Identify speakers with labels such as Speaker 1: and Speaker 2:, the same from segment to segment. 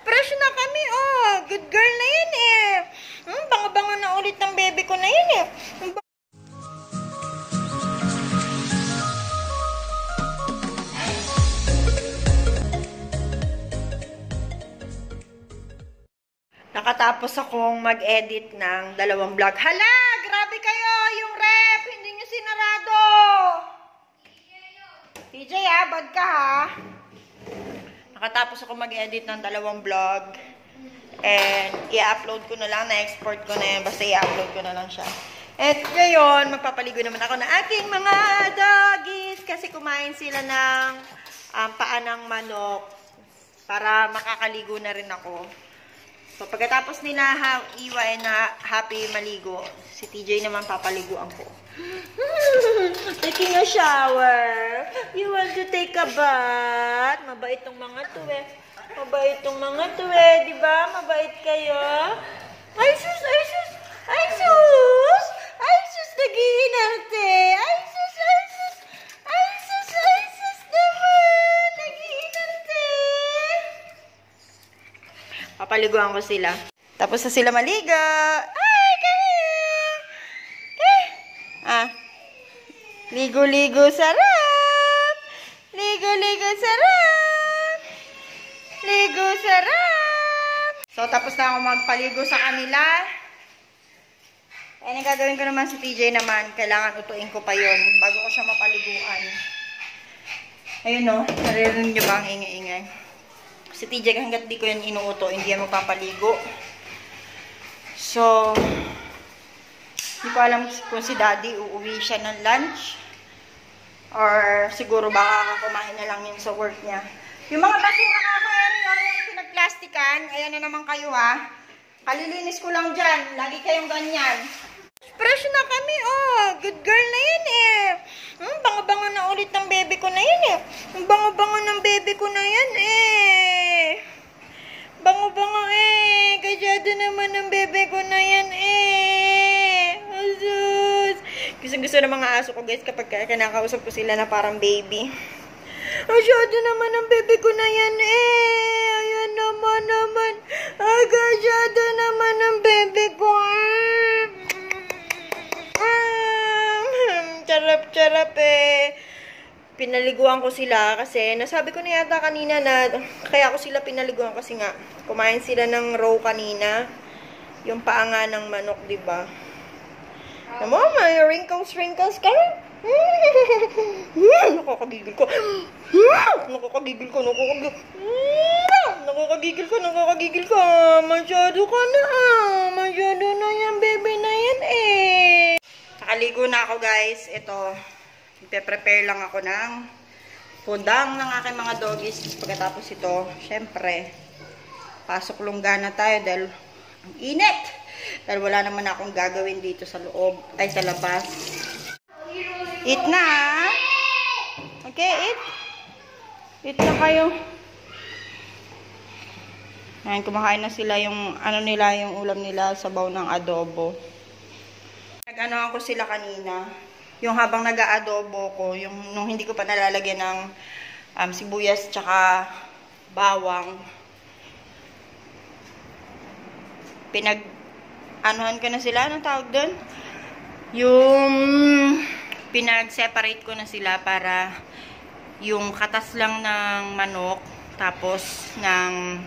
Speaker 1: Fresh na kami, oh. Good girl na yan eh. Bango-bango na ulit ng baby ko na yan eh. Nakatapos akong mag-edit ng 2 vlog. Hala! Grabe kayo! Yung rep! Hindi nyo sinarado! TJ ha, bad ka ha? Nakatapos ako mag-edit ng 2 vlog. And i-upload ko na lang, na-export ko na yan. Basta i-upload ko na lang siya. At ngayon, magpapaligo naman ako ng aking mga doggies. Kasi kumain sila ng paa ng manok. Para makakaligo na rin ako. So, pagkatapos nila iwain na happy maligo, si TJ naman papaliguan ko. Taking a shower. You want to take a bath? Mabait tong mga to eh. Mabait tong mga to eh. Diba? Mabait kayo? Ay sus! Ay sus! Ay sus! Ay sus! Nag-iinarte! Ay sus! Ay sus! Ay sus! Ay sus naman! Nag-iinarte! Papaliguan ko sila. Tapos na sila maligo. Ay! Ligo-ligo sarap! Ligo-ligo sarap! Ligo sarap! So, tapos na ako magpaligo sa kanila. And ang gagawin ko naman si TJ naman, kailangan utuin ko pa yon bago ko siya mapaliguan. Ayun o, naririnig niyo ba ang ingay-ingay? Si TJ hanggat di ko yan inuuto, hindi yan magpapaligo. So, hindi ko alam kung si Daddy uuwi siya ng lunch. Or siguro baka kumain na lang yun sa work niya. Yung mga basura yung pinagplastikan, ayan na naman kayo ha. Kalilinis ko lang dyan. Lagi kayong ganyan. Fresh na kami, oh. Good girl na yan eh. Bango-bango na ulit ng baby ko na yan eh. Bango-bango ng baby ko na yan eh. Bango-bango eh. Kasyado naman ng baby ko na yan eh. Asus. Gusto ng mga aso ko guys kapag kinakausap ko sila na parang baby. Kasyado naman ng baby ko na yan eh. Ayan naman. Kasyado naman ng baby ko eh. Charap eh. Pinaliguan ko sila kasi nasabi ko na yata kanina na kaya ko sila pinaliguan kasi nga kumain sila ng raw kanina. Yung paa nga ng manok, diba? Naman, may wrinkles ka. Nakakagigil ko. Nakakagigil ko. Masyado ka na Masyado na yan, baby na yan eh. Nakaligo na ako guys. Ito, ipe-prepare lang ako ng pudang ng aking mga doggies. Pagkatapos ito, syempre, pasok lungga na tayo dahil ang init. Dahil wala naman akong gagawin dito sa loob, ay sa labas. Eat na. Okay, eat. Eat na kayo. Ayan, kumakain na sila yung, yung ulam nila, sabaw ng adobo. Nag-anoan ko sila kanina. Yung habang nag-aadobo ko, yung nung hindi ko pa nalalagyan ng sibuyas tsaka bawang. Anuhan ko na sila, anong tawag doon? Yung pinag-separate ko na sila para yung katas lang ng manok, tapos ng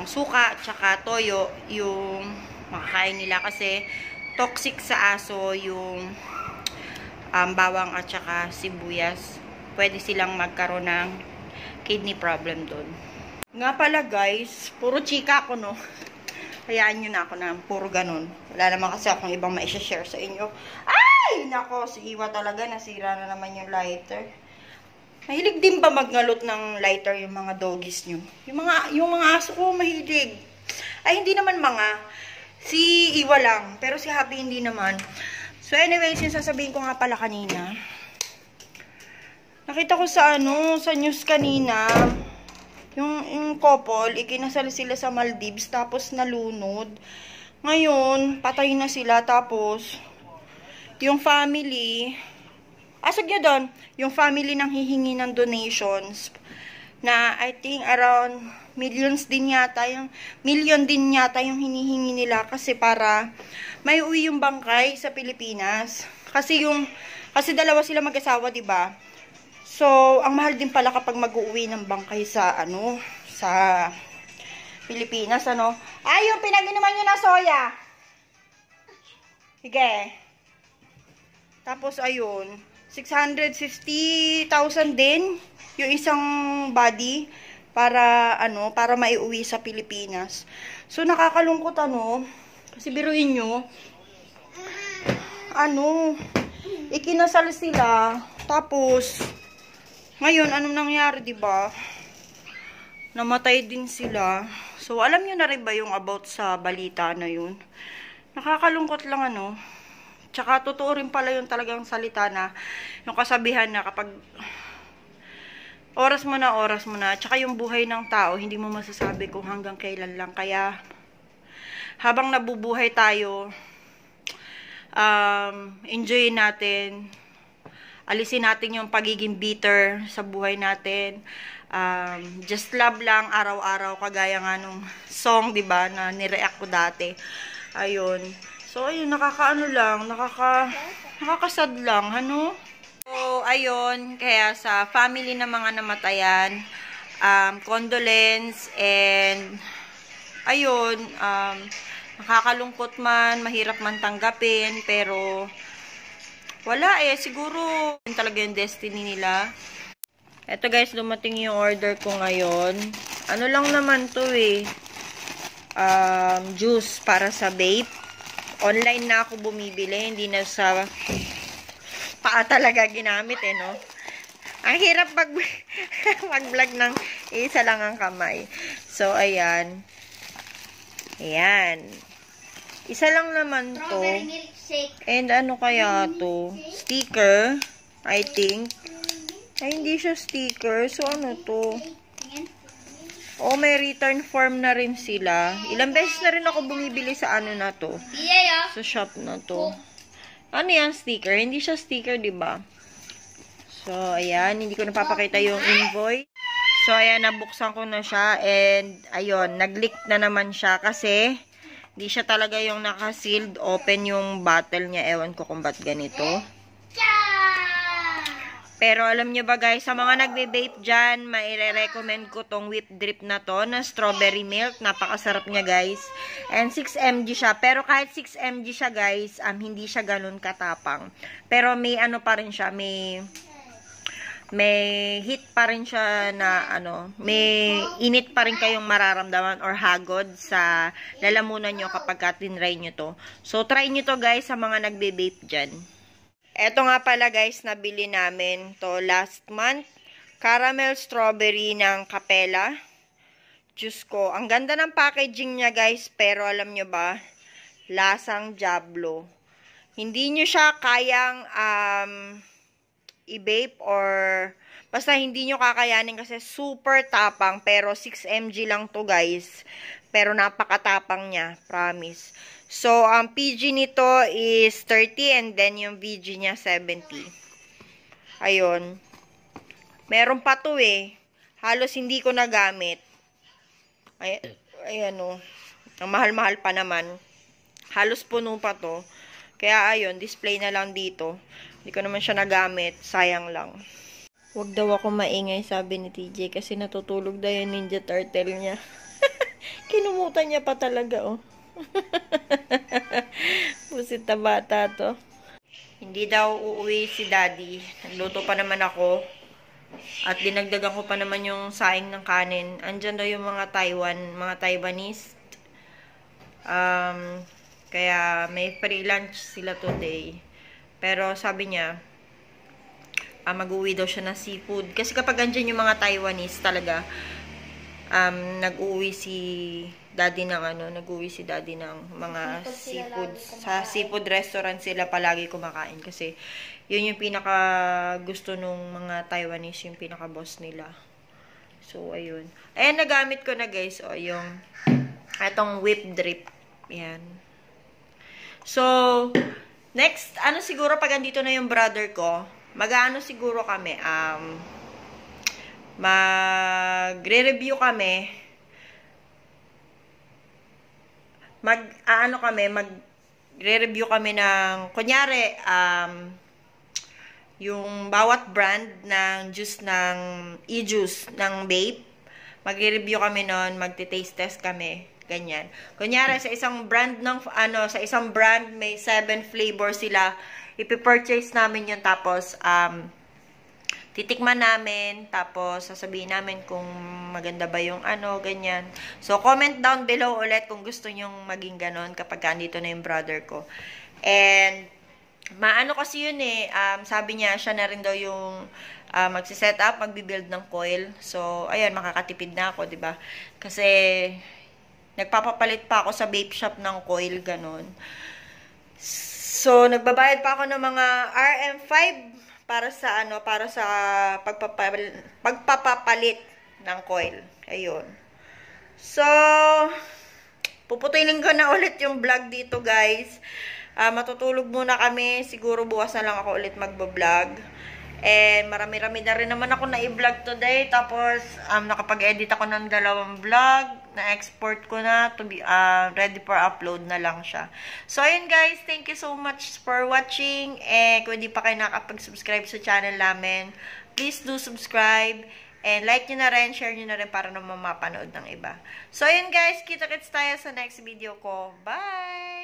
Speaker 1: suka, tsaka toyo, yung makakain nila kasi toxic sa aso yung bawang at tsaka sibuyas. Pwede silang magkaroon ng kidney problem doon. Nga pala guys, puro chika ako no. Hayaan nyo na ako na puro ganun. Wala naman kasi akong ibang maisha-share sa inyo. Ay! Nako, si Iwa talaga. Nasira na naman yung lighter. Mahilig din ba magngalot ng lighter yung mga doggies nyo? Yung mga aso ko, mahilig. Ay, hindi naman mga. Si Iwa lang. Pero si Happy hindi naman. So anyways, yung sasabihin ko nga pala kanina. Nakita ko sa sa news kanina. Yung couple, ikinasal sila sa Maldives, tapos nalunod. Ngayon, patay na sila, tapos, yung family, asag nyo doon, yung family nang hihingi ng donations, na I think around million din yata yung hinihingi nila kasi para may uwi yung bangkay sa Pilipinas. Kasi dalawa sila mag-asawa, 'di ba? So, ang mahal din pala kapag mag-uwi ng bangkay sa sa Pilipinas, ano? Ay, yung pinag-inuman nyo na soya. Sige. Tapos, ayun, 650,000 din yung isang body para maiuwi sa Pilipinas. So, nakakalungkot, kasi biruin nyo, ikinasal sila, tapos, ngayon, anong nangyari, diba? Namatay din sila. So, alam nyo na rin ba yung about sa balita na yun? Nakakalungkot lang, Tsaka, totoo rin pala yung talagang salita na, yung kasabihan na kapag oras mo na. Tsaka yung buhay ng tao, hindi mo masasabi kung hanggang kailan lang. Kaya, habang nabubuhay tayo, enjoy natin, alisin natin yung pagiging bitter sa buhay natin. Just love lang araw-araw, kagaya nga nung song, 'di ba, na nireact ko dati. Ayun. So ayun, nakakasad lang, So ayun, kaya sa family ng mga namatayan, condolence, and ayun, nakakalungkot man, mahirap man tanggapin, pero wala siguro yun talaga yung destiny nila. Eto guys, dumating yung order ko ngayon. Ano lang naman to juice para sa vape. Online na ako bumibili, hindi na sa paa talaga ginamit no. Ang hirap mag-vlog ng isa lang ang kamay. So, ayan. Ayan. Isa lang naman to. And ano kaya to? Sticker, I think. Ay, hindi siya sticker. So, ano to? Oh, may return form na rin sila. Ilang beses na rin ako bumibili sa na to. Sa shop na to. Ano yan, sticker? Hindi siya sticker, diba? So, ayan. Hindi ko napapakita yung invoice. So, ayan. Nabuksan ko na siya. And, ayun. Nag-leak na naman siya kasi hindi siya talaga yung naka-sealed open yung bottle niya. Ewan ko kung ba't ganito. Pero alam nyo ba guys, sa mga nagbe-vape dyan, maire-recommend ko tong whip drip na to, na strawberry milk. Napakasarap niya guys. And 6 mg siya. Pero kahit 6 mg siya guys, hindi siya ganun katapang. Pero may pa rin siya, may heat pa rin siya na may init pa rin kayong mararamdaman or hagod sa lalamunan nyo kapag tinry nyo to. So, try nyo to guys sa mga nagbe-vape dyan. Eto nga pala guys, nabili namin to last month. Caramel strawberry ng Capella. Diyos ko, ang ganda ng packaging niya guys, pero alam nyo ba, lasang Diablo. Hindi nyo siya kayang i-vape or basta hindi nyo kakayanin kasi super tapang, pero 6 mg lang to guys. Pero napakatapang niya, promise. So, ang PG nito is 30 and then yung VG niya 70. Ayun. Meron pa to Halos hindi ko nagamit. Ayan Ang mahal-mahal pa naman. Halos puno pa to. Kaya ayun, display na lang dito. Hindi ko naman siya nagamit. Sayang lang. Huwag daw ako maingay, sabi ni TJ, kasi natutulog daw yung Ninja Turtle niya. Kinumutan niya pa talaga, Pusit na bata to. Hindi daw uuwi si daddy. Nagluto pa naman ako. At dinagdagan ko pa naman yung saing ng kanin. Andyan daw yung mga Taiwanese. Kaya may free lunch sila today. Pero sabi niya, mag-uwi daw siya ng seafood. Kasi kapag andyan yung mga Taiwanese talaga, nag-uwi si daddy ng mga seafood. Sa seafood restaurant sila palagi kumakain. Kasi yun yung pinaka gusto nung mga Taiwanese, yung pinaka boss nila. So, ayun. Ayan, nagamit ko na guys, yung itong whip drip. Ayan. So, next, siguro pag andito na yung brother ko, siguro kami, magre-review kami magre-review kami ng, kunyari, yung bawat brand ng juice ng e-juice ng vape. Magre-review kami nun, magte-taste test kami. Ganyan. Kunyari, sa isang brand may 7 flavors sila. Ipipurchase namin yun, tapos, titikman namin, tapos sasabihin namin kung maganda ba yung ganyan. So, comment down below ulit kung gusto nyong maging ganon kapag andito na yung brother ko. And, maano kasi yun sabi niya, siya na rin daw yung magsiset up, magbibuild ng coil. So, ayan, makakatipid na ako, diba? Kasi, nagpapapalit pa ako sa vape shop ng coil, ganon. So, nagbabayad pa ako ng mga RM5 para sa pagpapapalit ng coil. Ayun. So, puputulin ko na ulit yung vlog dito, guys. Matutulog muna kami. Siguro bukas na lang ako ulit magbablog. And marami-rami na rin naman ako na-i-vlog today. Tapos, nakapag-edit ako ng 2 vlog. Na-export ko na to be ready for upload na lang siya. So, ayun guys. Thank you so much for watching. Kung hindi pa kayo nakapag-subscribe sa channel namin, please do subscribe. And like nyo na rin, share nyo na rin para naman mapanood ng iba. So, ayun guys. Kita-kits tayo sa next video ko. Bye!